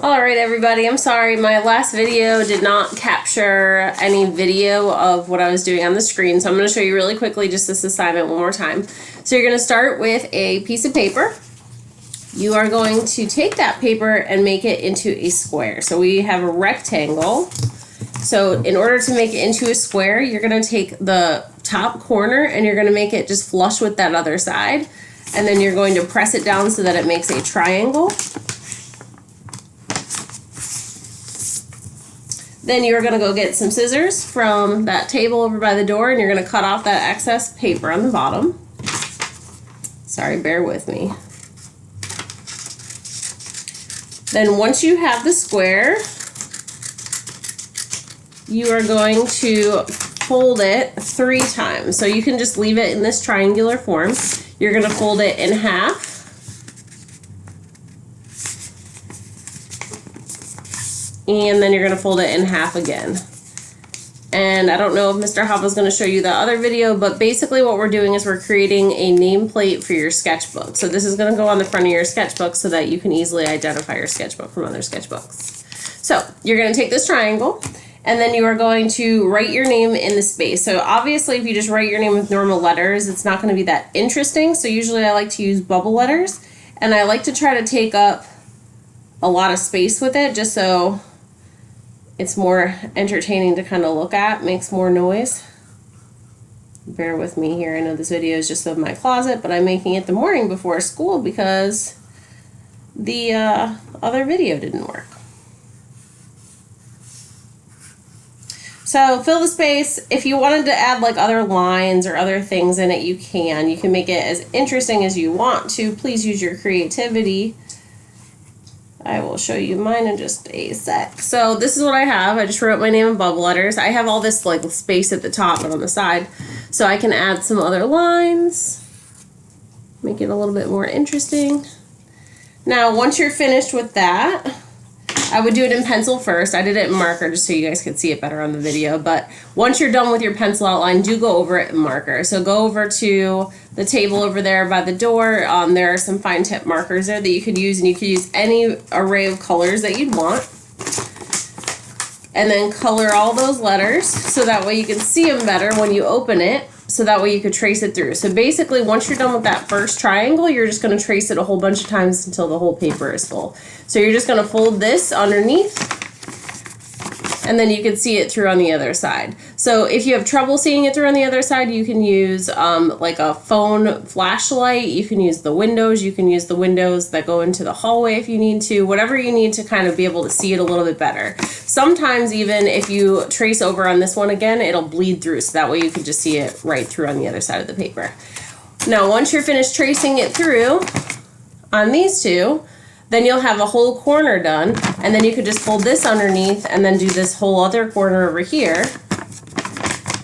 Alright everybody, I'm sorry, my last video did not capture any video of what I was doing on the screen, so I'm going to show you really quickly just this assignment one more time. So you're going to start with a piece of paper. You are going to take that paper and make it into a square. So we have a rectangle. So in order to make it into a square, you're going to take the top corner and you're going to make it just flush with that other side. And then you're going to press it down so that it makes a triangle. Then you're going to go get some scissors from that table over by the door and you're going to cut off that excess paper on the bottom. Sorry, bear with me. Then once you have the square, you are going to fold it 3 times. So you can just leave it in this triangular form. You're going to fold it in half. And then you're going to fold it in half again. And I don't know if Mr. Hoppa is going to show you the other video, but basically what we're doing is we're creating a nameplate for your sketchbook. So this is going to go on the front of your sketchbook so that you can easily identify your sketchbook from other sketchbooks. So you're going to take this triangle and then you are going to write your name in the space. So obviously if you just write your name with normal letters, it's not going to be that interesting. So usually I like to use bubble letters and I like to try to take up a lot of space with it just so it's more entertaining to kind of look at, makes more noise. Bear with me here. I know this video is just of my closet, but I'm making it the morning before school because the other video didn't work. So fill the space. If you wanted to add like other lines or other things in it, you can. You can make it as interesting as you want to. Please use your creativity. I will show you mine in just a sec. So this is what I have. I just wrote my name in bubble letters. I have all this like space at the top and on the side. So I can add some other lines. Make it a little bit more interesting. Now once you're finished with that, I would do it in pencil first. I did it in marker just so you guys could see it better on the video. But once you're done with your pencil outline, do go over it in marker. So go over to the table over there by the door. There are some fine tip markers there that you could use, and you could use any array of colors that you'd want. And then color all those letters so that way you can see them better when you open it. So that way you could trace it through. So basically once you're done with that first triangle, you're just going to trace it a whole bunch of times until the whole paper is full. So you're just going to fold this underneath and then you can see it through on the other side. So if you have trouble seeing it through on the other side, you can use like a phone flashlight. You can use the windows. You can use the windows that go into the hallway if you need to. Whatever you need to kind of be able to see it a little bit better. Sometimes even if you trace over on this one again, it'll bleed through. So that way you can just see it right through on the other side of the paper. Now once you're finished tracing it through on these two, then you'll have a whole corner done, and then you could just fold this underneath and then do this whole other corner over here.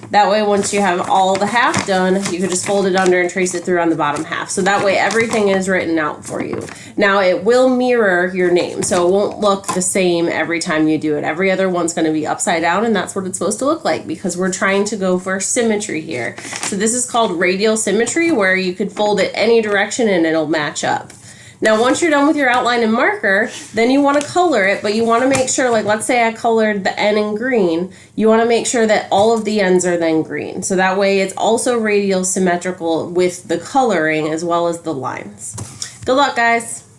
That way once you have all the half done, you could just fold it under and trace it through on the bottom half. So that way everything is written out for you. Now it will mirror your name, so it won't look the same every time you do it. Every other one's going to be upside down, and that's what it's supposed to look like because we're trying to go for symmetry here. So this is called radial symmetry, where you could fold it any direction and it'll match up. Now once you're done with your outline and marker, then you want to color it, but you want to make sure, like let's say I colored the N in green, you want to make sure that all of the ends are then green. So that way it's also radial symmetrical with the coloring as well as the lines. Good luck, guys.